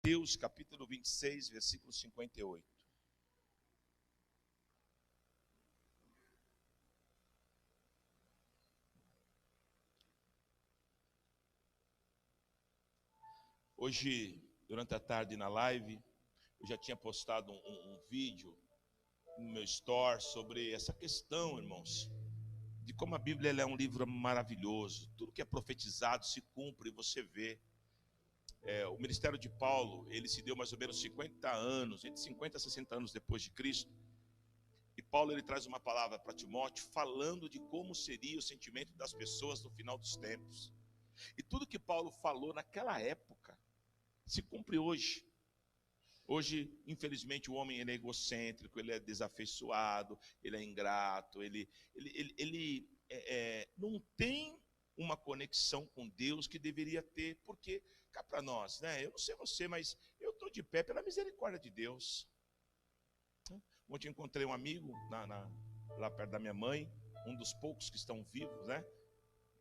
Mateus capítulo 26, versículo 58. Hoje, durante a tarde na live, eu já tinha postado um vídeo no meu store sobre essa questão, irmãos, de como a Bíblia ela é um livro maravilhoso. Tudo que é profetizado se cumpre, você vê. O ministério de Paulo, ele se deu mais ou menos 50 anos, entre 50 e 60 anos depois de Cristo. E Paulo ele traz uma palavra para Timóteo, falando de como seria o sentimento das pessoas no final dos tempos. E tudo que Paulo falou naquela época, se cumpre hoje. Hoje, infelizmente, o homem ele é egocêntrico, ele é desafeiçoado, ele é ingrato, ele não tem uma conexão com Deus que deveria ter, porque, cá para nós, né? Eu não sei você, mas eu estou de pé pela misericórdia de Deus. Ontem eu encontrei um amigo lá perto da minha mãe, um dos poucos que estão vivos, né?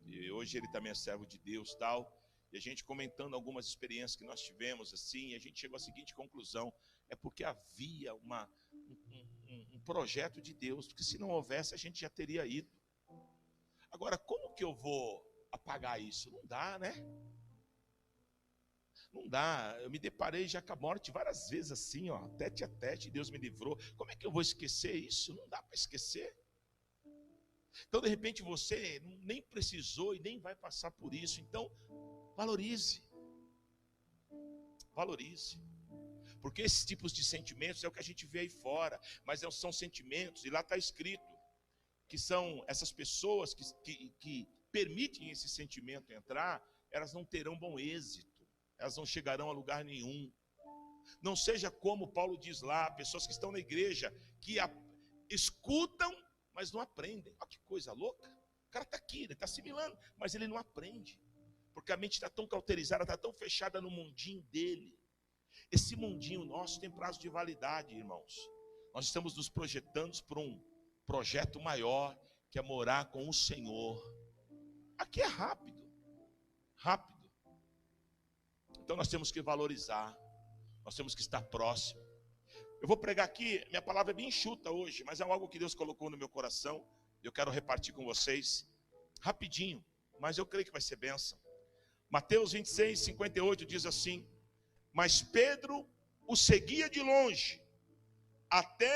E hoje ele também é servo de Deus e tal. E a gente comentando algumas experiências que nós tivemos assim, e a gente chegou à seguinte conclusão: é porque havia um projeto de Deus, porque se não houvesse a gente já teria ido. Agora, como que eu vou apagar isso? Não dá, né? Não dá. Eu me deparei já com a morte várias vezes assim, ó, tete a tete, Deus me livrou. Como é que eu vou esquecer isso? Não dá para esquecer. Então, de repente, você nem precisou e nem vai passar por isso. Então, valorize. Valorize. Porque esses tipos de sentimentos é o que a gente vê aí fora. Mas são sentimentos, e lá está escrito, que são essas pessoas que permitem esse sentimento entrar, elas não terão bom êxito. Elas não chegarão a lugar nenhum. Não seja como Paulo diz lá, pessoas que estão na igreja, que escutam, mas não aprendem. Olha que coisa louca. O cara está aqui, ele está assimilando, mas ele não aprende. Porque a mente está tão cauterizada, está tão fechada no mundinho dele. Esse mundinho nosso tem prazo de validade, irmãos. Nós estamos nos projetando para um projeto maior, que é morar com o Senhor. Aqui é rápido. Rápido. Então nós temos que valorizar. Nós temos que estar próximo. Eu vou pregar aqui, minha palavra é bem enxuta hoje, mas é algo que Deus colocou no meu coração. Eu quero repartir com vocês, rapidinho, mas eu creio que vai ser bênção. Mateus 26, 58 diz assim: mas Pedro o seguia de longe, até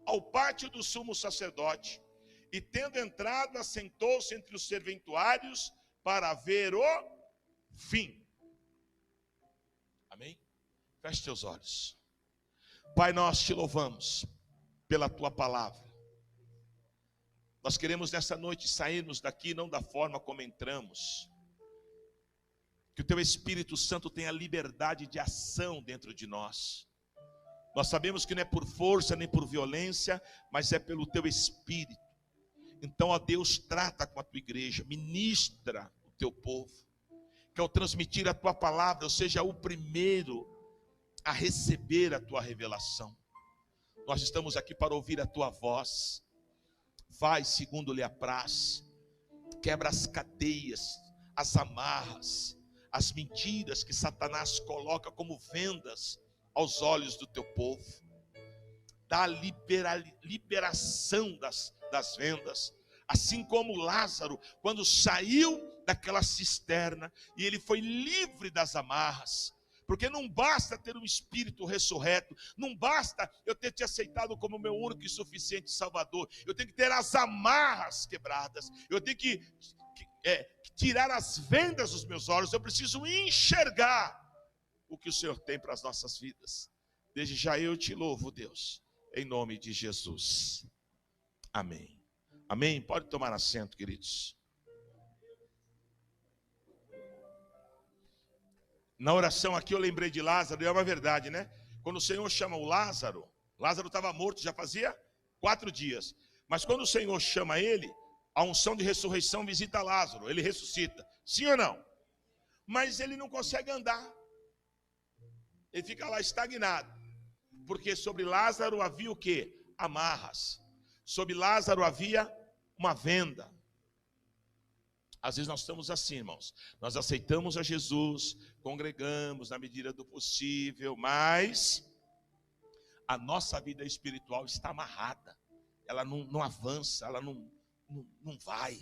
ao pátio do sumo sacerdote, e tendo entrado, assentou-se entre os serventuários para ver o fim. Amém? Feche teus olhos. Pai, nós te louvamos pela tua palavra. Nós queremos nessa noite sairmos daqui não da forma como entramos. Que o teu Espírito Santo tenha liberdade de ação dentro de nós. Nós sabemos que não é por força nem por violência, mas é pelo teu Espírito. Então, ó Deus, trata com a tua igreja, ministra o teu povo. Que ao transmitir a tua palavra, eu seja o primeiro a receber a tua revelação. Nós estamos aqui para ouvir a tua voz. Vai segundo lhe apraz. Quebra as cadeias, as amarras, as mentiras que Satanás coloca como vendas aos olhos do teu povo. Dá liberação das vendas. Assim como Lázaro, quando saiu daquela cisterna e ele foi livre das amarras. Porque não basta ter um espírito ressurreto, não basta eu ter te aceitado como meu único e suficiente Salvador. Eu tenho que ter as amarras quebradas, eu tenho que tirar as vendas dos meus olhos. Eu preciso enxergar o que o Senhor tem para as nossas vidas. Desde já eu te louvo, Deus, em nome de Jesus. Amém. Amém? Pode tomar assento, queridos. Na oração aqui eu lembrei de Lázaro, e é uma verdade, né? Quando o Senhor chama o Lázaro, Lázaro estava morto já fazia 4 dias. Mas quando o Senhor chama ele, a unção de ressurreição visita Lázaro, ele ressuscita. Sim ou não? Mas ele não consegue andar. Ele fica lá estagnado. Porque sobre Lázaro havia o quê? Amarras. Sobre Lázaro havia uma venda. Às vezes nós estamos assim, irmãos. Nós aceitamos a Jesus, congregamos na medida do possível, mas a nossa vida espiritual está amarrada. Ela não avança, ela não vai.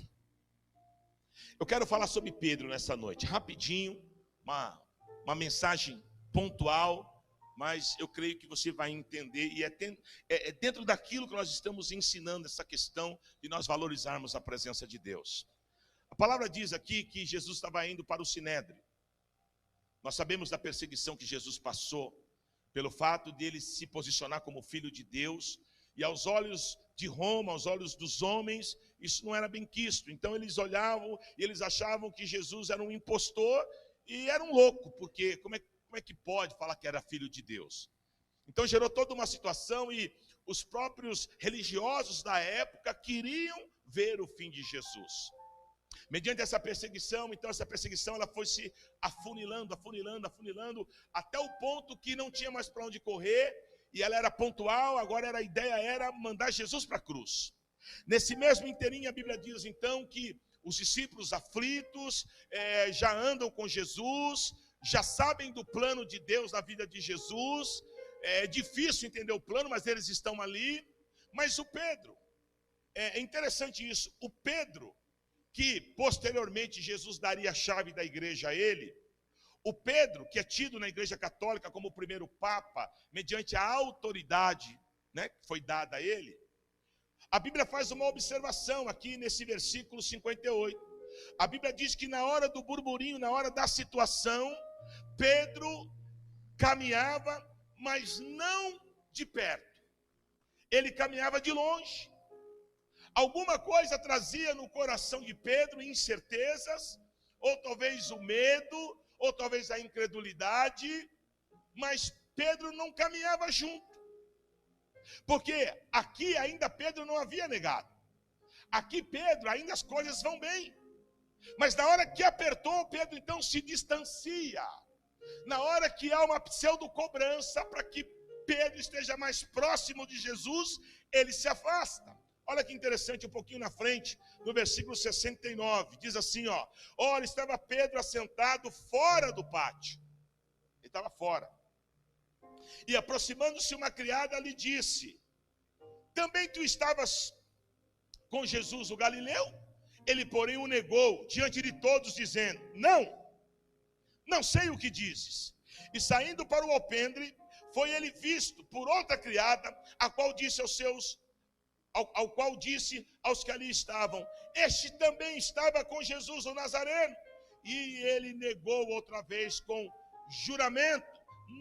Eu quero falar sobre Pedro nessa noite, rapidinho, uma mensagem pontual, mas eu creio que você vai entender, e é dentro daquilo que nós estamos ensinando, essa questão de nós valorizarmos a presença de Deus. A palavra diz aqui que Jesus estava indo para o Sinédrio. Nós sabemos da perseguição que Jesus passou, pelo fato de ele se posicionar como filho de Deus, e aos olhos de Roma, aos olhos dos homens, isso não era bem quisto. Então eles olhavam e eles achavam que Jesus era um impostor e era um louco, porque como é que pode falar que era filho de Deus? Então gerou toda uma situação e os próprios religiosos da época queriam ver o fim de Jesus. Mediante essa perseguição, então essa perseguição ela foi se afunilando, até o ponto que não tinha mais para onde correr, e ela era pontual, agora a ideia era mandar Jesus para a cruz. Nesse mesmo inteirinho a Bíblia diz então que os discípulos aflitos já andam com Jesus, já sabem do plano de Deus na vida de Jesus. É difícil entender o plano, mas eles estão ali. Mas o Pedro, é interessante isso, o Pedro, que posteriormente Jesus daria a chave da igreja a ele, o Pedro, que é tido na igreja católica como o primeiro papa, mediante a autoridade, né, que foi dada a ele, a Bíblia faz uma observação aqui nesse versículo 58. A Bíblia diz que na hora do burburinho, na hora da situação, Pedro caminhava, mas não de perto. Ele caminhava de longe. Alguma coisa trazia no coração de Pedro incertezas, ou talvez o medo, ou talvez a incredulidade, mas Pedro não caminhava junto. Porque aqui ainda Pedro não havia negado. Aqui Pedro, ainda as coisas vão bem. Mas na hora que apertou, Pedro então se distancia. Na hora que há uma pseudo-cobrança para que Pedro esteja mais próximo de Jesus, ele se afasta. Olha que interessante, um pouquinho na frente, no versículo 69, diz assim, ó: olha, estava Pedro assentado fora do pátio. Ele estava fora. E aproximando-se uma criada lhe disse: também tu estavas com Jesus o Galileu? Ele, porém, o negou diante de todos, dizendo: não sei o que dizes. E saindo para o alpendre, foi ele visto por outra criada, ao qual disse aos que ali estavam: este também estava com Jesus o Nazareno. E ele negou outra vez com juramento: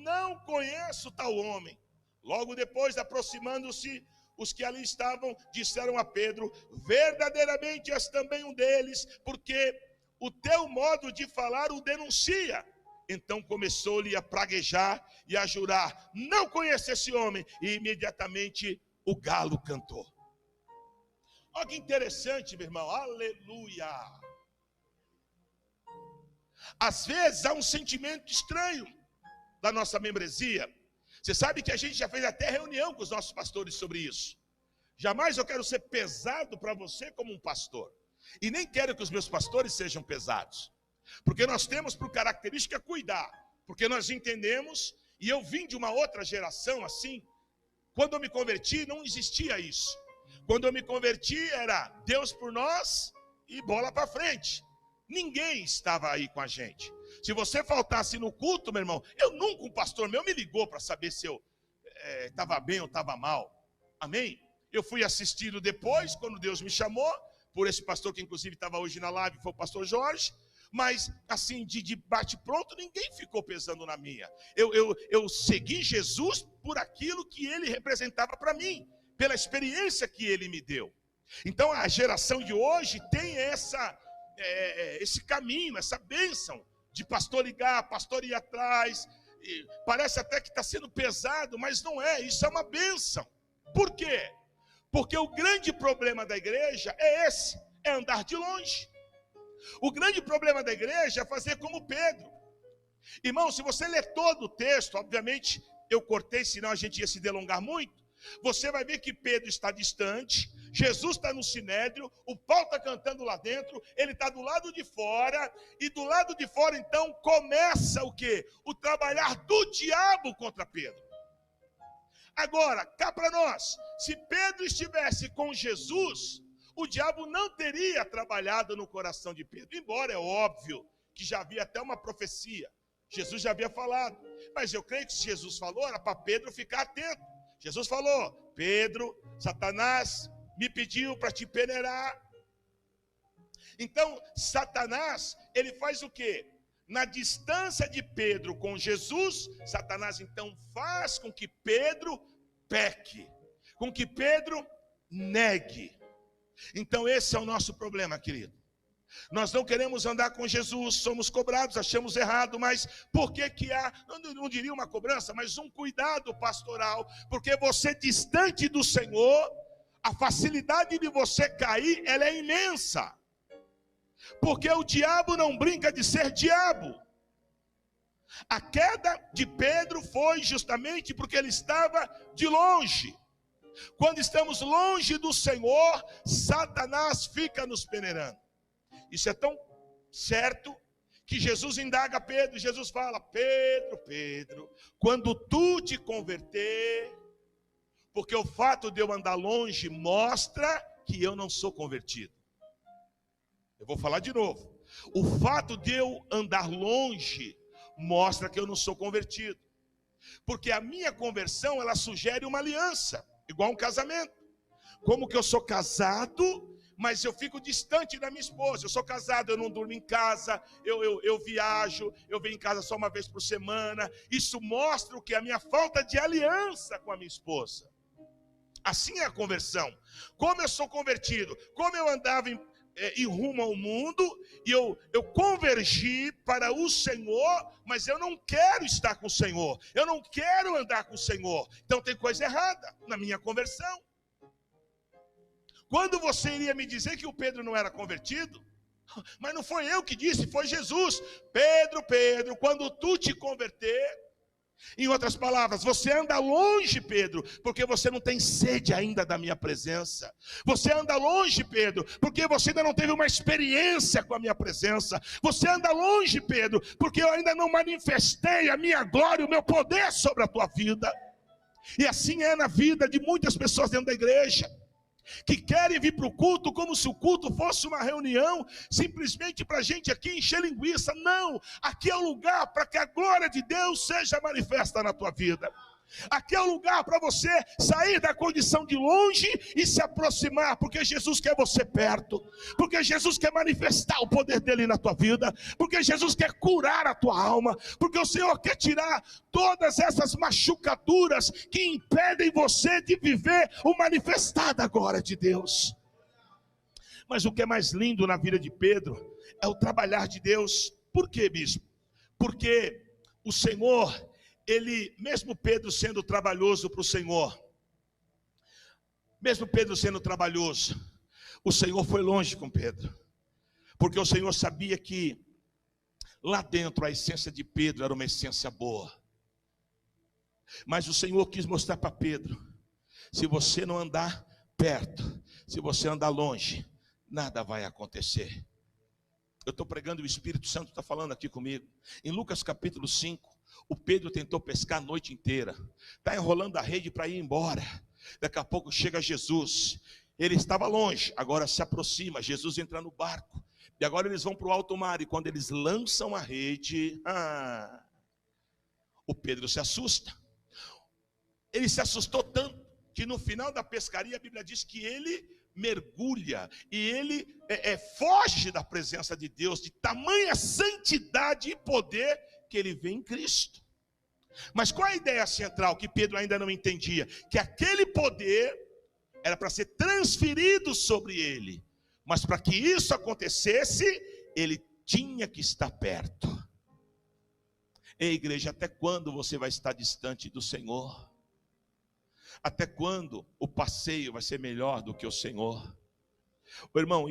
não conheço tal homem. Logo depois, aproximando-se, os que ali estavam disseram a Pedro: verdadeiramente és também um deles, porque o teu modo de falar o denuncia. Então começou-lhe a praguejar e a jurar: não conheço esse homem. E imediatamente o galo cantou. Olha que interessante, meu irmão, aleluia. Às vezes há um sentimento estranho da nossa membresia. Você sabe que a gente já fez até reunião com os nossos pastores sobre isso. Jamais eu quero ser pesado para você como um pastor. E nem quero que os meus pastores sejam pesados. Porque nós temos por característica cuidar. Porque nós entendemos, e eu vim de uma outra geração assim. Quando eu me converti, não existia isso. Quando eu me converti, era Deus por nós e bola para frente. Ninguém estava aí com a gente. Se você faltasse no culto, meu irmão, um pastor meu me ligou para saber se eu estava bem ou estava mal. Amém? Eu fui assistido depois, quando Deus me chamou, por esse pastor que inclusive estava hoje na live, foi o pastor Jorge. Mas assim, de bate-pronto, ninguém ficou pesando na minha. Eu segui Jesus por aquilo que ele representava para mim, pela experiência que ele me deu. Então a geração de hoje tem esse caminho, essa bênção de pastor ligar, pastor ir atrás. Parece até que está sendo pesado, mas não é, isso é uma bênção. Por quê? Porque o grande problema da igreja é esse, é andar de longe. O grande problema da igreja é fazer como Pedro. Irmão, se você ler todo o texto, obviamente eu cortei, senão a gente ia se delongar muito. Você vai ver que Pedro está distante, Jesus está no sinédrio, o pau está cantando lá dentro, ele está do lado de fora, e do lado de fora então começa o quê? O trabalhar do diabo contra Pedro. Agora, cá para nós, se Pedro estivesse com Jesus, o diabo não teria trabalhado no coração de Pedro, embora é óbvio que já havia até uma profecia, Jesus já havia falado, mas eu creio que se Jesus falou, era para Pedro ficar atento. Jesus falou: Pedro, Satanás me pediu para te peneirar. Então, Satanás, ele faz o quê? Na distância de Pedro com Jesus, Satanás então faz com que Pedro peque, com que Pedro negue. Então esse é o nosso problema, querido. Nós não queremos andar com Jesus, somos cobrados, achamos errado, mas por que há, não diria uma cobrança, mas um cuidado pastoral, porque você distante do Senhor, a facilidade de você cair, ela é imensa, porque o diabo não brinca de ser diabo. A queda de Pedro foi justamente porque ele estava de longe. Quando estamos longe do Senhor, Satanás fica nos peneirando. Isso é tão certo que Jesus indaga Pedro, Jesus fala: Pedro, Pedro, quando tu te converter, porque o fato de eu andar longe mostra que eu não sou convertido. Eu vou falar de novo. O fato de eu andar longe mostra que eu não sou convertido. Porque a minha conversão, ela sugere uma aliança, igual um casamento. Como que eu sou casado, mas eu fico distante da minha esposa. Eu sou casado, eu não durmo em casa, eu viajo, eu venho em casa só uma vez por semana. Isso mostra o que? A minha falta de aliança com a minha esposa. Assim é a conversão. Como eu sou convertido, como eu andava em rumo ao mundo, e eu convergi para o Senhor, mas eu não quero estar com o Senhor, eu não quero andar com o Senhor. Então tem coisa errada na minha conversão. Quando você iria me dizer que o Pedro não era convertido? Mas não foi eu que disse, foi Jesus. Pedro, Pedro, quando tu te converter, em outras palavras, você anda longe, Pedro, porque você não tem sede ainda da minha presença. Você anda longe, Pedro, porque você ainda não teve uma experiência com a minha presença. Você anda longe, Pedro, porque eu ainda não manifestei a minha glória, o meu poder sobre a tua vida. E assim é na vida de muitas pessoas dentro da igreja, que querem vir para o culto como se o culto fosse uma reunião simplesmente para a gente aqui encher linguiça. Não, aqui é o lugar para que a glória de Deus seja manifesta na tua vida. Aqui é o lugar para você sair da condição de longe e se aproximar, porque Jesus quer você perto, porque Jesus quer manifestar o poder dele na tua vida, porque Jesus quer curar a tua alma, porque o Senhor quer tirar todas essas machucaduras que impedem você de viver o manifestar da glória de Deus. Mas o que é mais lindo na vida de Pedro é o trabalhar de Deus. Por quê, bispo? Porque o Senhor, ele, mesmo Pedro sendo trabalhoso para o Senhor, mesmo Pedro sendo trabalhoso, o Senhor foi longe com Pedro, porque o Senhor sabia que lá dentro a essência de Pedro era uma essência boa. Mas o Senhor quis mostrar para Pedro: se você não andar perto, se você andar longe, nada vai acontecer. Eu estou pregando e o Espírito Santo está falando aqui comigo. Em Lucas capítulo 5, o Pedro tentou pescar a noite inteira, está enrolando a rede para ir embora. Daqui a pouco chega Jesus, ele estava longe, agora se aproxima, Jesus entra no barco, e agora eles vão para o alto mar, e quando eles lançam a rede, o Pedro se assusta. Ele se assustou tanto, que no final da pescaria a Bíblia diz que ele mergulha, e ele foge da presença de Deus, de tamanha santidade e poder que ele vê em Cristo. Mas qual a ideia central que Pedro ainda não entendia? Que aquele poder era para ser transferido sobre ele, mas para que isso acontecesse, ele tinha que estar perto. Ei, igreja, até quando você vai estar distante do Senhor? Até quando o passeio vai ser melhor do que o Senhor? Ô, irmão,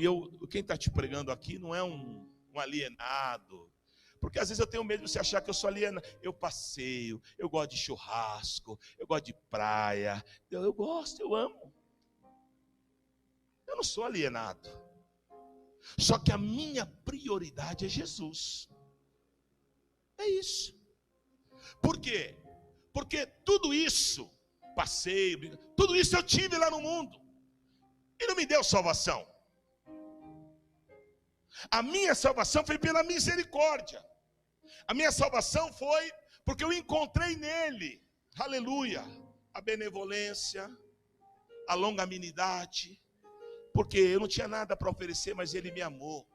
quem está te pregando aqui não é um alienado, porque às vezes eu tenho medo de você achar que eu sou alienado. Eu passeio, eu gosto de churrasco, eu gosto de praia, eu gosto, eu amo. Eu não sou alienado. Só que a minha prioridade é Jesus. É isso. Por quê? Porque tudo isso, passeio, tudo isso eu tive lá no mundo. E não me deu salvação. A minha salvação foi pela misericórdia. A minha salvação foi porque eu encontrei nele, aleluia, a benevolência, a longanimidade. Porque eu não tinha nada para oferecer, mas ele me amou.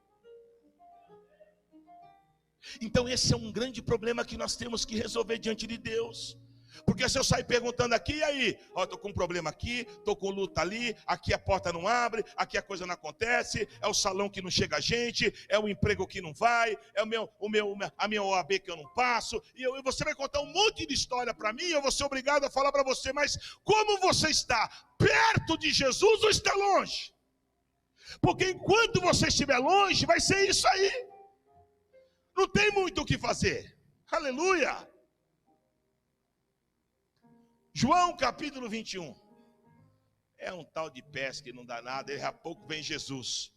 Então esse é um grande problema que nós temos que resolver diante de Deus. Porque se eu sair perguntando aqui, e aí? Ó, estou com um problema aqui, estou com luta ali, aqui a porta não abre, aqui a coisa não acontece, é o salão que não chega a gente, é o emprego que não vai, é a minha OAB que eu não passo, e você vai contar um monte de história para mim, eu vou ser obrigado a falar para você, mas como você está? Perto de Jesus ou está longe? Porque enquanto você estiver longe, vai ser isso aí. Não tem muito o que fazer. Aleluia. João capítulo 21. É um tal de pesca que não dá nada. Daqui a pouco vem Jesus.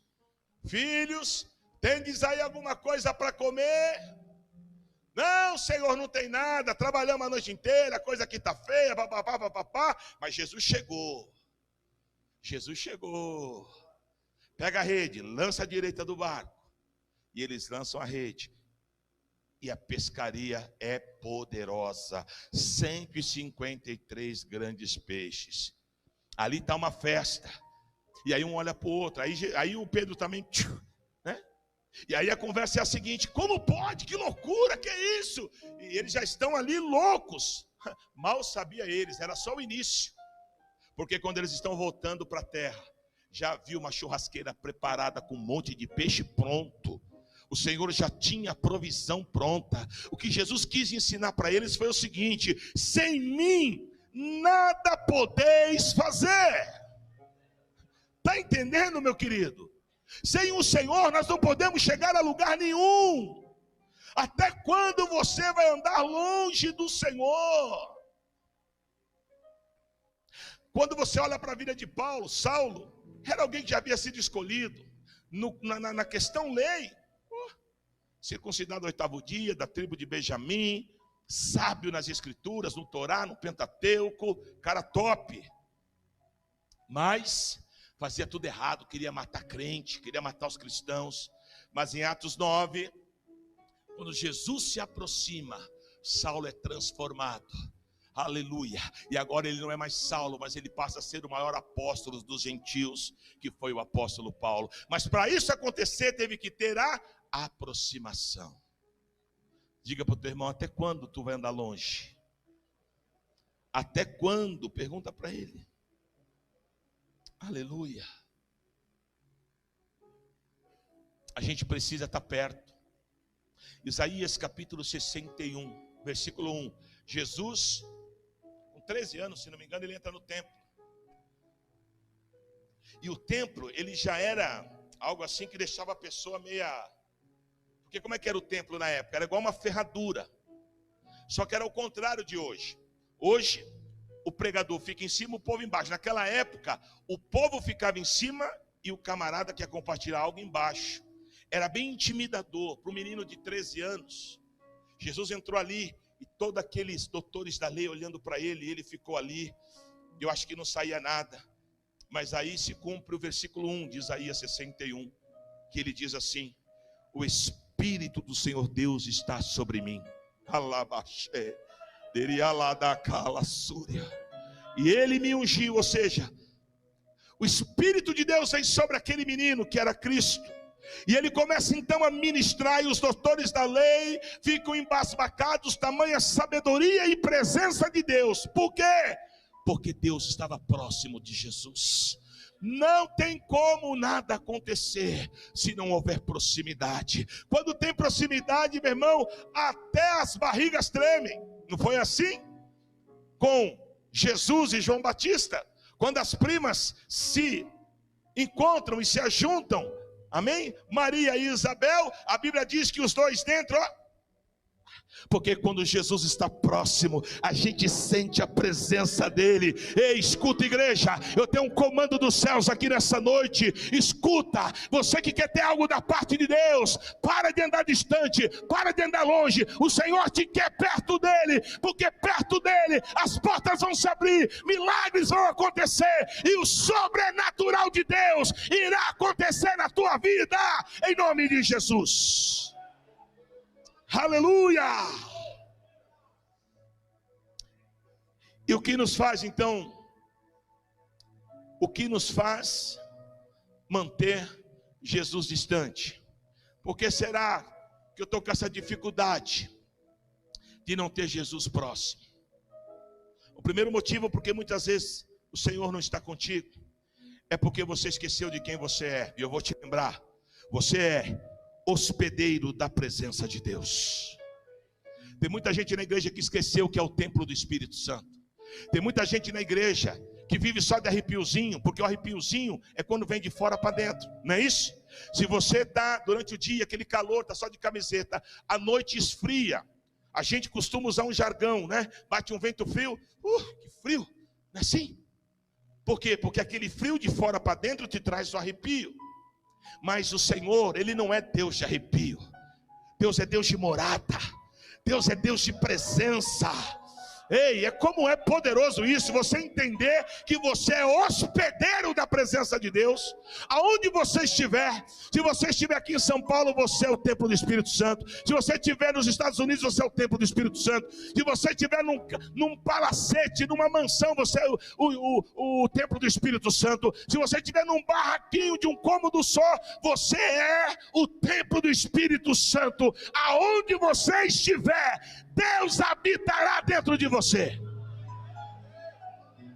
Filhos, tendes aí alguma coisa para comer? Não, Senhor, não tem nada. Trabalhamos a noite inteira, a coisa aqui está feia, papapá. Mas Jesus chegou. Jesus chegou. Pega a rede, lança à direita do barco. E eles lançam a rede. E a pescaria é poderosa. 153 grandes peixes. Ali está uma festa. E aí um olha para o outro. Aí o Pedro também, né? E aí a conversa é a seguinte: como pode? Que loucura, que é isso? E eles já estão ali loucos. Mal sabia eles, era só o início. Porque quando eles estão voltando para a terra, já viu uma churrasqueira preparada com um monte de peixe pronto. O Senhor já tinha a provisão pronta. O que Jesus quis ensinar para eles foi o seguinte: sem mim nada podeis fazer. Está entendendo, meu querido? Sem o Senhor nós não podemos chegar a lugar nenhum. Até quando você vai andar longe do Senhor? Quando você olha para a vida de Paulo, Saulo era alguém que já havia sido escolhido. Na questão lei, circuncidado ao 8º dia, da tribo de Benjamim, sábio nas escrituras, no Torá, no Pentateuco, cara top. Mas fazia tudo errado, queria matar crente, queria matar os cristãos. Mas em Atos 9, quando Jesus se aproxima, Saulo é transformado. Aleluia. E agora ele não é mais Saulo, mas ele passa a ser o maior apóstolo dos gentios, que foi o apóstolo Paulo. Mas para isso acontecer, teve que ter a aproximação. Diga para o teu irmão: até quando tu vai andar longe? Até quando? Pergunta para ele. Aleluia. A gente precisa estar perto. Isaías capítulo 61, versículo 1. Jesus, com 13 anos, se não me engano, ele entra no templo. E o templo, ele já era algo assim que deixava a pessoa meia... Porque como é que era o templo na época? Era igual uma ferradura. Só que era o contrário de hoje. Hoje, o pregador fica em cima, o povo embaixo. Naquela época, o povo ficava em cima e o camarada que ia compartilhar algo embaixo. Era bem intimidador para um menino de 13 anos. Jesus entrou ali e todos aqueles doutores da lei olhando para ele, e ele ficou ali. Eu acho que não saía nada. Mas aí se cumpre o versículo 1 de Isaías 61, que ele diz assim: o Espírito do Senhor Deus está sobre mim. E ele me ungiu, ou seja, o Espírito de Deus vem sobre aquele menino que era Cristo. E ele começa então a ministrar, e os doutores da lei ficam embasbacados, tamanha sabedoria e presença de Deus. Por quê? Porque Deus estava próximo de Jesus. Não tem como nada acontecer se não houver proximidade. Quando tem proximidade, meu irmão, até as barrigas tremem. Não foi assim com Jesus e João Batista? Quando as primas se encontram e se ajuntam, amém? Maria e Isabel, a Bíblia diz que os dois dentro, ó, Porque quando Jesus está próximo, a gente sente a presença dele. Ei, escuta, igreja, eu tenho um comando dos céus aqui nessa noite. Escuta, você que quer ter algo da parte de Deus, para de andar distante, para de andar longe. O Senhor te quer perto dele, porque perto dele as portas vão se abrir, milagres vão acontecer, e o sobrenatural de Deus irá acontecer na tua vida, em nome de Jesus. Aleluia! E o que nos faz então? O que nos faz manter Jesus distante? Por que será que eu estou com essa dificuldade de não ter Jesus próximo? O primeiro motivo, porque muitas vezes o Senhor não está contigo, é porque você esqueceu de quem você é. E eu vou te lembrar, você é hospedeiro da presença de Deus. Tem muita gente na igreja que esqueceu que é o templo do Espírito Santo. Tem muita gente na igreja que vive só de arrepiozinho, porque o arrepiozinho é quando vem de fora para dentro, não é isso? Se você está durante o dia, aquele calor, está só de camiseta, à noite esfria. A gente costuma usar um jargão, né? Bate um vento frio, que frio, não é assim? Por quê? Porque aquele frio de fora para dentro te traz o arrepio. Mas o Senhor, Ele não é Deus de arrepio. Deus é Deus de morada. Deus é Deus de presença. Ei, é como é poderoso isso, você entender que você é hospedeiro da presença de Deus. Aonde você estiver, se você estiver aqui em São Paulo, você é o templo do Espírito Santo. Se você estiver nos Estados Unidos, você é o templo do Espírito Santo. Se você estiver num palacete, numa mansão, você é o templo do Espírito Santo. Se você estiver num barraquinho de um cômodo só, você é o templo do Espírito Santo. Aonde você estiver, Deus habitará dentro de você.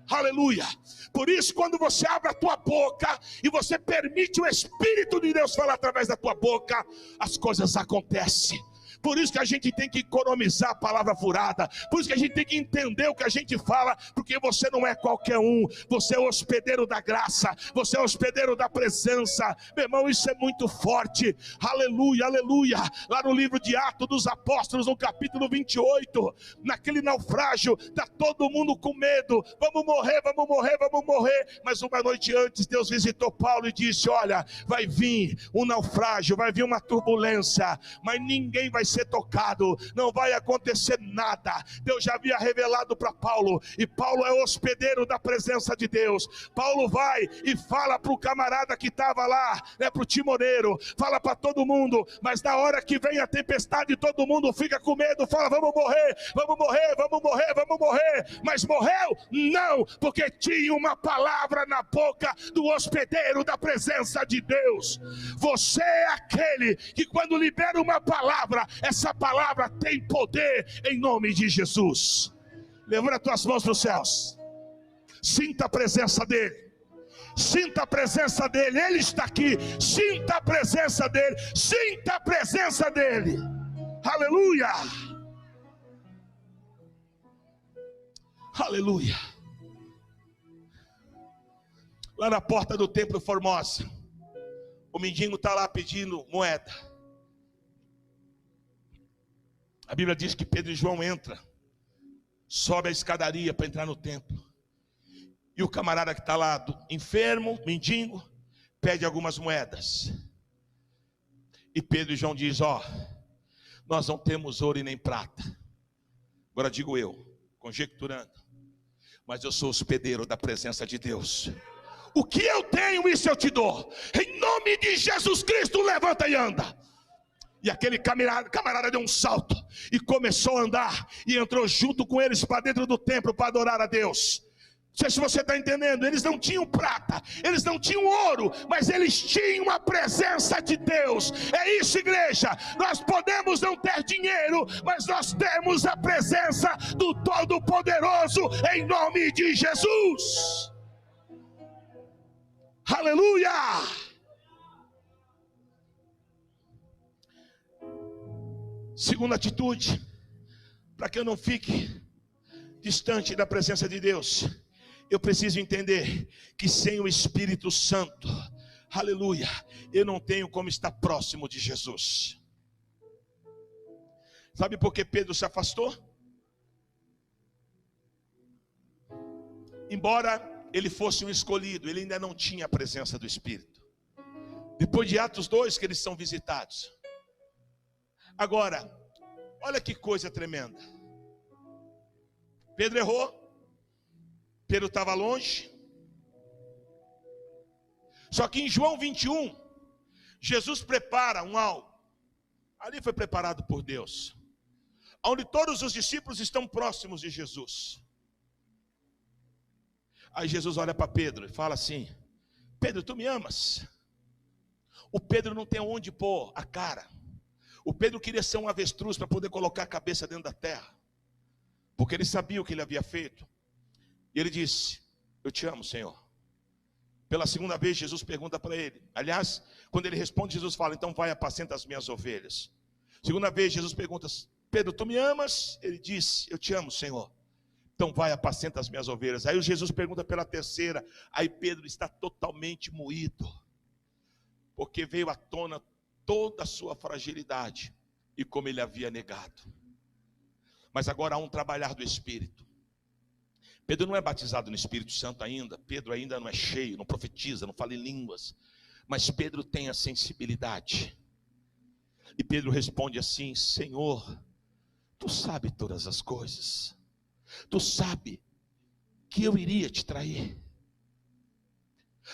Aleluia. Por isso, quando você abre a tua boca e você permite o Espírito de Deus falar através da tua boca, as coisas acontecem. Por isso que a gente tem que economizar a palavra furada. Por isso que a gente tem que entender o que a gente fala. Porque você não é qualquer um. Você é o hospedeiro da graça. Você é o hospedeiro da presença. Meu irmão, isso é muito forte. Aleluia, aleluia. Lá no livro de Atos dos Apóstolos, no capítulo 28. Naquele naufrágio, está todo mundo com medo. Vamos morrer, vamos morrer, vamos morrer. Mas uma noite antes, Deus visitou Paulo e disse: olha, vai vir um naufrágio, vai vir uma turbulência. Mas ninguém vai ser tocado, não vai acontecer nada. Deus já havia revelado para Paulo, e Paulo é hospedeiro da presença de Deus. Paulo vai e fala para o camarada que estava lá, para o timoneiro, fala para todo mundo, mas na hora que vem a tempestade, todo mundo fica com medo, fala: vamos morrer, vamos morrer, vamos morrer, vamos morrer. Mas morreu? Não, porque tinha uma palavra na boca do hospedeiro da presença de Deus. Você é aquele que quando libera uma palavra, essa palavra tem poder em nome de Jesus. Levanta as tuas mãos para os céus. Sinta a presença dele. Sinta a presença dele. Ele está aqui. Sinta a presença dele. Sinta a presença dele. Aleluia. Aleluia. Lá na porta do templo Formosa, o mendigo está lá pedindo moeda. A Bíblia diz que Pedro e João entram, sobe a escadaria para entrar no templo. E o camarada que está lá, enfermo, mendigo, pede algumas moedas. E Pedro e João dizem: ó, nós não temos ouro e nem prata. Agora digo eu, conjecturando, mas eu sou hospedeiro da presença de Deus. O que eu tenho, isso eu te dou. Em nome de Jesus Cristo, levanta e anda. E aquele camarada deu um salto e começou a andar, e entrou junto com eles para dentro do templo para adorar a Deus. Não sei se você está entendendo. Eles não tinham prata, eles não tinham ouro, mas eles tinham a presença de Deus. É isso, igreja. Nós podemos não ter dinheiro, mas nós temos a presença do Todo-Poderoso, em nome de Jesus. Aleluia. Segunda atitude, para que eu não fique distante da presença de Deus, eu preciso entender que sem o Espírito Santo, aleluia, eu não tenho como estar próximo de Jesus. Sabe por que Pedro se afastou? Embora ele fosse um escolhido, ele ainda não tinha a presença do Espírito. Depois de Atos 2 que eles são visitados. Agora, olha que coisa tremenda. Pedro errou. Pedro estava longe. Só que em João 21, Jesus prepara um algo. Ali foi preparado por Deus, onde todos os discípulos estão próximos de Jesus. Aí Jesus olha para Pedro e fala assim: Pedro, tu me amas? O Pedro não tem onde pôr a cara. O Pedro queria ser um avestruz para poder colocar a cabeça dentro da terra, porque ele sabia o que ele havia feito. E ele disse: eu te amo, Senhor. Pela segunda vez Jesus pergunta para ele. Aliás, quando ele responde, Jesus fala: então vai, apacenta as minhas ovelhas. Segunda vez Jesus pergunta: Pedro, tu me amas? Ele disse: eu te amo, Senhor. Então vai, apacenta as minhas ovelhas. Aí Jesus pergunta pela terceira. Aí Pedro está totalmente moído, porque veio à tona toda a sua fragilidade e como ele havia negado. Mas agora há um trabalhar do Espírito. Pedro não é batizado no Espírito Santo ainda. Pedro ainda não é cheio, não profetiza, não fala em línguas. Mas Pedro tem a sensibilidade. E Pedro responde assim: Senhor, tu sabes todas as coisas. Tu sabe que eu iria te trair.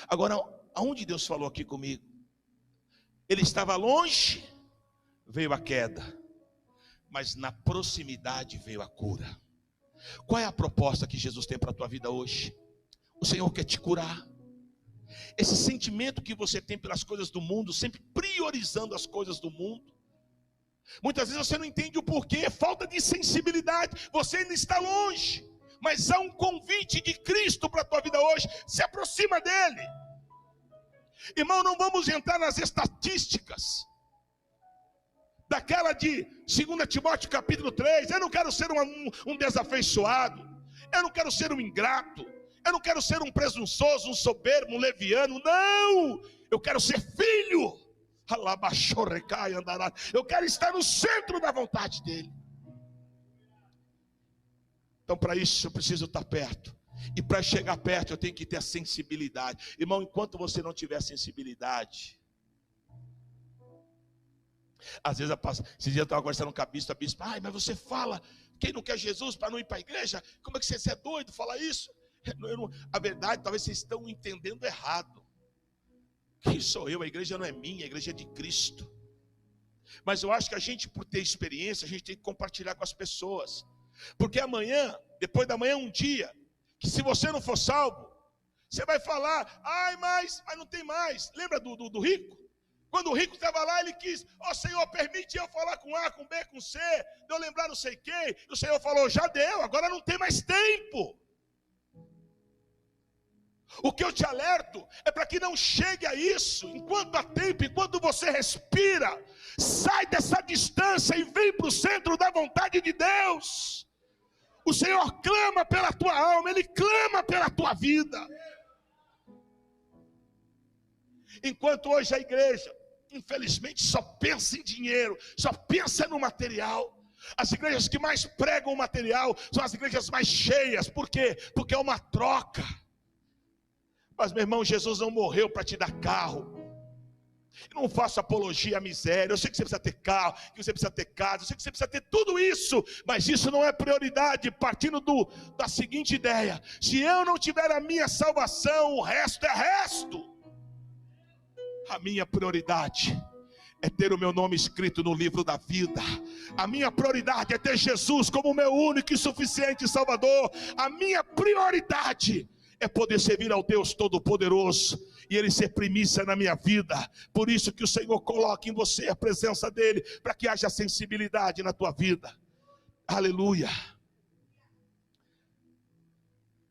Agora, aonde Deus falou aqui comigo? Ele estava longe, veio a queda. Mas na proximidade veio a cura. Qual é a proposta que Jesus tem para a tua vida hoje? O Senhor quer te curar. Esse sentimento que você tem pelas coisas do mundo, sempre priorizando as coisas do mundo. Muitas vezes você não entende o porquê, é falta de sensibilidade. Você ainda está longe, mas há um convite de Cristo para a tua vida hoje. Se aproxima dele. Irmão, não vamos entrar nas estatísticas daquela de 2 Timóteo capítulo 3, eu não quero ser um desafeiçoado, eu não quero ser um ingrato, eu não quero ser um presunçoso, um soberbo, um leviano, não, eu quero ser filho, eu quero estar no centro da vontade dele. Então para isso eu preciso estar perto, e para chegar perto eu tenho que ter a sensibilidade. Irmão, enquanto você não tiver sensibilidade, às vezes, esses dias eu estava conversando com a bispa, ai, mas você fala, quem não quer Jesus para não ir para a igreja? Como é que você é doido falar isso? A verdade, talvez vocês estão entendendo errado. Quem sou eu? A igreja não é minha, a igreja é de Cristo. Mas eu acho que a gente, por ter experiência, a gente tem que compartilhar com as pessoas. Porque amanhã, depois da manhã, um dia, que se você não for salvo, você vai falar, ai, mas não tem mais. Lembra do rico? Quando o rico estava lá, ele quis: ó Senhor, permite eu falar com A, com B, com C, de eu lembrar não sei quem. E o Senhor falou: já deu, agora não tem mais tempo. O que eu te alerto é para que não chegue a isso. Enquanto há tempo, enquanto você respira, sai dessa distância e vem para o centro da vontade de Deus. O Senhor clama pela tua alma, Ele clama pela tua vida. Enquanto hoje a igreja, infelizmente, só pensa em dinheiro, só pensa no material. As igrejas que mais pregam o material são as igrejas mais cheias. Por quê? Porque é uma troca. Mas, meu irmão, Jesus não morreu para te dar carro. Eu não faço apologia à miséria. Eu sei que você precisa ter carro, que você precisa ter casa, eu sei que você precisa ter tudo isso, mas isso não é prioridade. Partindo da seguinte ideia: se eu não tiver a minha salvação, o resto é resto. A minha prioridade é ter o meu nome escrito no livro da vida. A minha prioridade é ter Jesus como meu único e suficiente Salvador. A minha prioridade é poder servir ao Deus Todo-Poderoso e Ele ser primícia na minha vida. Por isso que o Senhor coloca em você a presença dEle, para que haja sensibilidade na tua vida. Aleluia.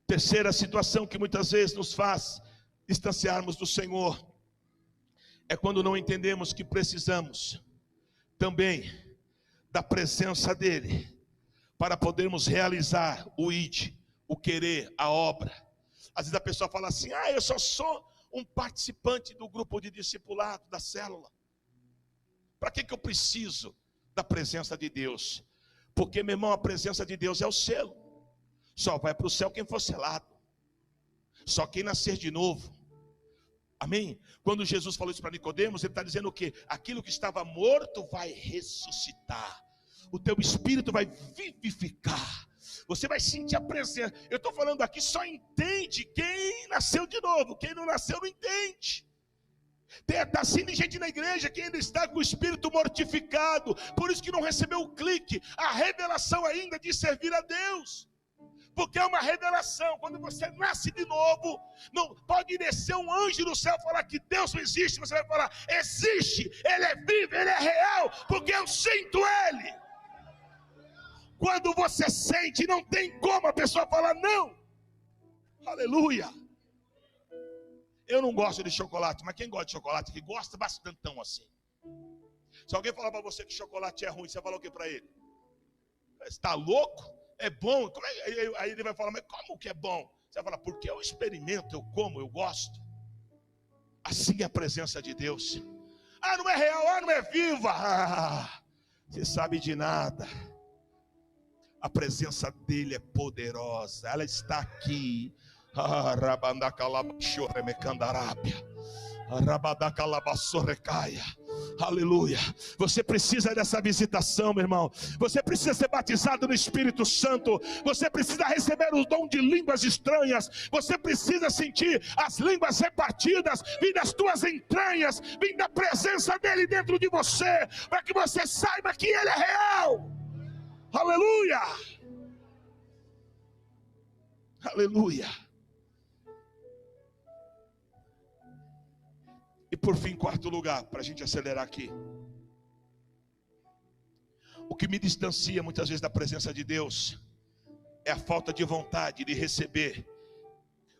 Terceira situação que muitas vezes nos faz distanciarmos do Senhor é quando não entendemos que precisamos também da presença dEle para podermos realizar o id, o querer, a obra. Às vezes a pessoa fala assim: eu só sou um participante do grupo de discipulado, da célula. Para que eu preciso da presença de Deus. Porque, meu irmão, a presença de Deus é o selo. Só vai para o céu quem for selado. Só quem nascer de novo. Amém? Quando Jesus falou isso para Nicodemos, ele está dizendo o quê? Aquilo que estava morto vai ressuscitar. O teu espírito vai vivificar. Você vai sentir a presença. Eu estou falando aqui, só entende quem nasceu de novo. Quem não nasceu não entende. Está assim de gente na igreja que ainda está com o espírito mortificado. Por isso que não recebeu o clique, a revelação ainda de servir a Deus. Porque é uma revelação. Quando você nasce de novo, não pode descer um anjo do céu e falar que Deus não existe. Você vai falar, existe, Ele é vivo, Ele é real, porque eu sinto Ele. Quando você sente, não tem como a pessoa falar não. Aleluia. Eu não gosto de chocolate, mas quem gosta de chocolate, que gosta bastantão assim. Se alguém falar para você que chocolate é ruim, você fala o que para ele? Você está louco? É bom? Aí ele vai falar, mas como que é bom? Você vai falar, porque eu experimento, eu como, eu gosto. Assim é a presença de Deus. Ah, não é real, ah, não é viva. Ah, você sabe de nada. A presença dele é poderosa, ela está aqui. Aleluia. Você precisa dessa visitação, meu irmão. Você precisa ser batizado no Espírito Santo. Você precisa receber o dom de línguas estranhas. Você precisa sentir as línguas repartidas vindo das tuas entranhas, vindo da presença dele dentro de você, para que você saiba que ele é real. Aleluia. Aleluia. E por fim, quarto lugar, para a gente acelerar aqui. O que me distancia muitas vezes da presença de Deus é a falta de vontade de receber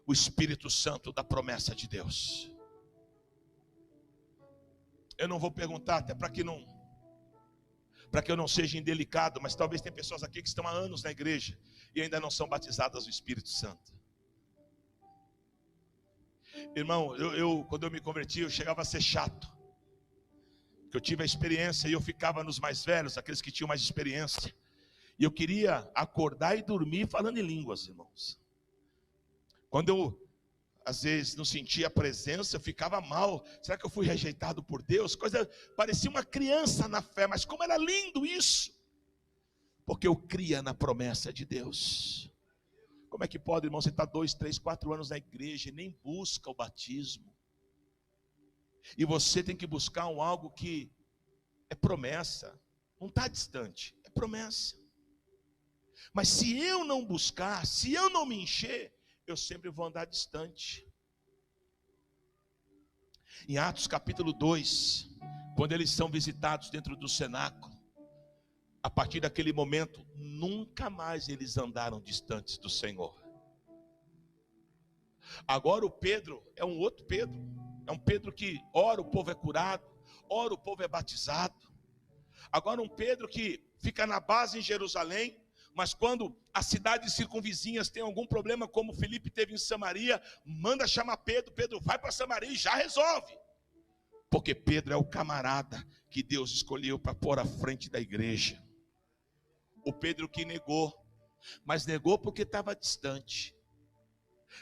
o Espírito Santo da promessa de Deus. Eu não vou perguntar, até para que eu não seja indelicado, mas talvez tem pessoas aqui que estão há anos na igreja e ainda não são batizadas no Espírito Santo. Irmão, quando eu me converti, eu chegava a ser chato. Porque eu tive a experiência e eu ficava nos mais velhos, aqueles que tinham mais experiência. E eu queria acordar e dormir falando em línguas, irmãos. Quando eu, às vezes, não sentia a presença, eu ficava mal. Será que eu fui rejeitado por Deus? Parecia uma criança na fé, mas como era lindo isso. Porque eu cria na promessa de Deus. Como é que pode, irmão, você está 2, 3, 4 anos na igreja e nem busca o batismo? E você tem que buscar algo que é promessa, não está distante, é promessa. Mas se eu não buscar, se eu não me encher, eu sempre vou andar distante. Em Atos capítulo 2, quando eles são visitados dentro do cenáculo, a partir daquele momento, nunca mais eles andaram distantes do Senhor. Agora o Pedro é um outro Pedro. É um Pedro que ora o povo é curado, ora o povo é batizado. Agora um Pedro que fica na base em Jerusalém, mas quando as cidades circunvizinhas têm algum problema, como Filipe teve em Samaria, manda chamar Pedro. Pedro vai para Samaria e já resolve. Porque Pedro é o camarada que Deus escolheu para pôr à frente da igreja. O Pedro que negou, mas negou porque estava distante.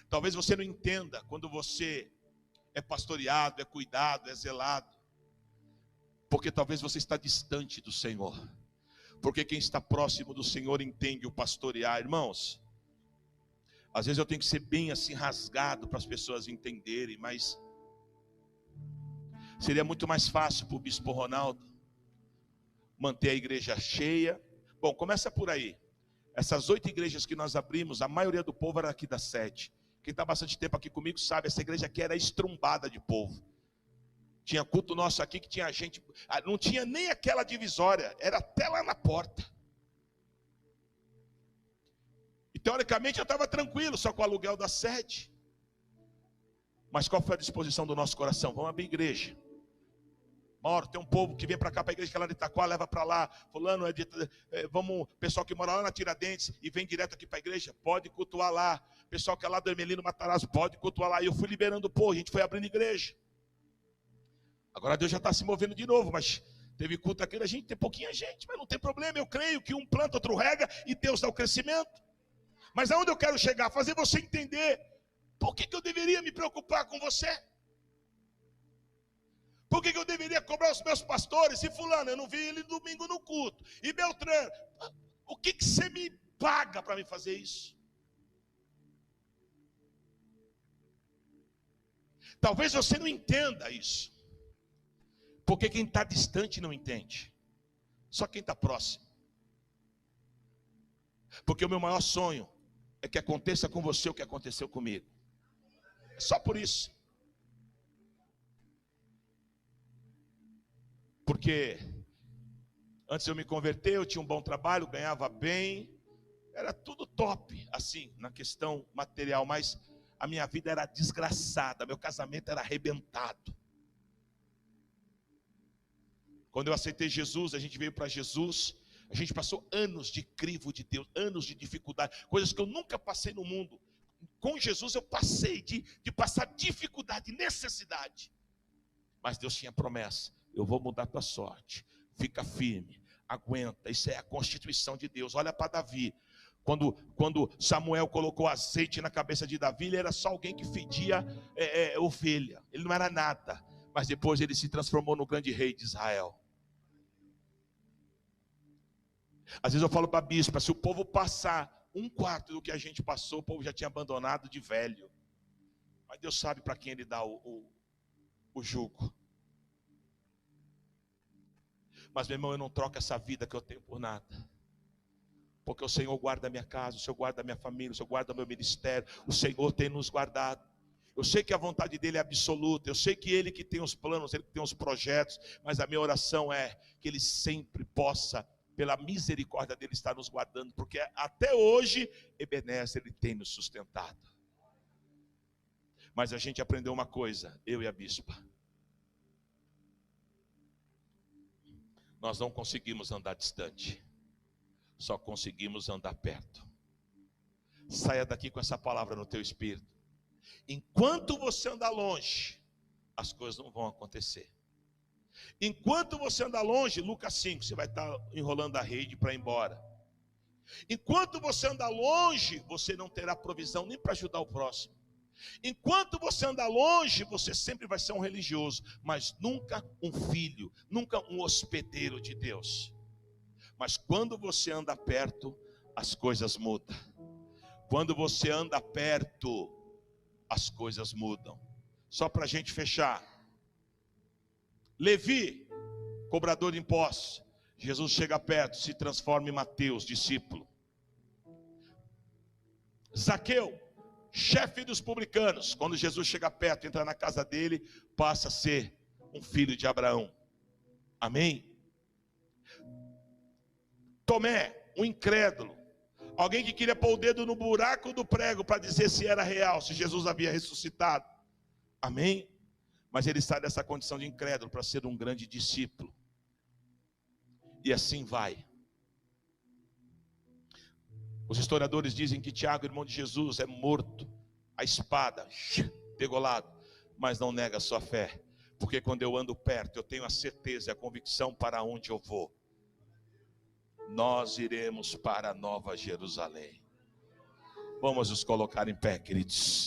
Talvez você não entenda quando você é pastoreado, é cuidado, é zelado, porque talvez você está distante do Senhor. Porque quem está próximo do Senhor entende o pastorear, irmãos. Às vezes eu tenho que ser bem assim rasgado para as pessoas entenderem, mas seria muito mais fácil para o bispo Ronaldo manter a igreja cheia. Bom, começa por aí. Essas 8 igrejas que nós abrimos, a maioria do povo era aqui da sede. Quem está bastante tempo aqui comigo sabe, essa igreja aqui era estrumbada de povo. Tinha culto nosso aqui que tinha gente, não tinha nem aquela divisória, era até lá na porta. E teoricamente eu estava tranquilo, só com o aluguel da sede. Mas qual foi a disposição do nosso coração? Vamos abrir igreja. Mauro, tem um povo que vem para cá, para a igreja que é lá de Itaquá, leva para lá. Fulano, pessoal que mora lá na Tiradentes e vem direto aqui para a igreja, pode cultuar lá. Pessoal que é lá do Hermelino Matarazzo, pode cultuar lá. E eu fui liberando o povo, a gente foi abrindo igreja. Agora Deus já está se movendo de novo, mas Teve culto aqui, a gente tem pouquinha gente, mas não tem problema. Eu creio que um planta, outro rega e Deus dá o crescimento. Mas aonde eu quero chegar? Fazer você entender por que eu deveria me preocupar com você. Por que eu deveria cobrar os meus pastores? E fulano, eu não vi ele domingo no culto. E Beltrano, o que você me paga para me fazer isso? Talvez você não entenda isso. Porque quem está distante não entende. Só quem está próximo. Porque o meu maior sonho é que aconteça com você o que aconteceu comigo. É só por isso. Porque antes de eu me converter, eu tinha um bom trabalho, ganhava bem. Era tudo top, assim, na questão material. Mas a minha vida era desgraçada. Meu casamento era arrebentado. Quando eu aceitei Jesus, a gente veio para Jesus, a gente passou anos de crivo de Deus, anos de dificuldade, coisas que eu nunca passei no mundo. Com Jesus eu passei de passar dificuldade, necessidade. Mas Deus tinha promessa, eu vou mudar a tua sorte, fica firme, aguenta, isso é a constituição de Deus. Olha para Davi, quando Samuel colocou azeite na cabeça de Davi, ele era só alguém que fedia ovelha, ele não era nada. Mas depois ele se transformou no grande rei de Israel. Às vezes eu falo para a bispa, se o povo passar 1/4 do que a gente passou, o povo já tinha abandonado de velho. Mas Deus sabe para quem ele dá o jugo. Mas meu irmão, eu não troco essa vida que eu tenho por nada. Porque o Senhor guarda a minha casa, o Senhor guarda a minha família, o Senhor guarda o meu ministério, o Senhor tem nos guardado. Eu sei que a vontade dele é absoluta, eu sei que ele que tem os planos, ele que tem os projetos, mas a minha oração é que ele sempre possa, pela misericórdia dele, estar nos guardando, porque até hoje, Ebenezer, ele tem nos sustentado. Mas a gente aprendeu uma coisa, eu e a bispa. Nós não conseguimos andar distante, só conseguimos andar perto. Saia daqui com essa palavra no teu espírito. Enquanto você andar longe, as coisas não vão acontecer. Enquanto você andar longe, Lucas 5, você vai estar enrolando a rede para ir embora. Enquanto você andar longe, você não terá provisão nem para ajudar o próximo. Enquanto você andar longe, você sempre vai ser um religioso, mas nunca um filho, nunca um hospedeiro de Deus. Mas quando você anda perto, as coisas mudam. Quando você anda perto, as coisas mudam. Só para a gente fechar. Levi, cobrador de impostos. Jesus chega perto, se transforma em Mateus, discípulo. Zaqueu, chefe dos publicanos. Quando Jesus chega perto, entra na casa dele, passa a ser um filho de Abraão. Amém? Tomé, um incrédulo. Alguém que queria pôr o dedo no buraco do prego para dizer se era real, se Jesus havia ressuscitado. Amém? Mas ele sai dessa condição de incrédulo para ser um grande discípulo. E assim vai. Os historiadores dizem que Tiago, irmão de Jesus, é morto. A espada, degolado. Mas não nega a sua fé. Porque quando eu ando perto, eu tenho a certeza e a convicção para onde eu vou. Nós iremos para a Nova Jerusalém. Vamos nos colocar em pé, queridos.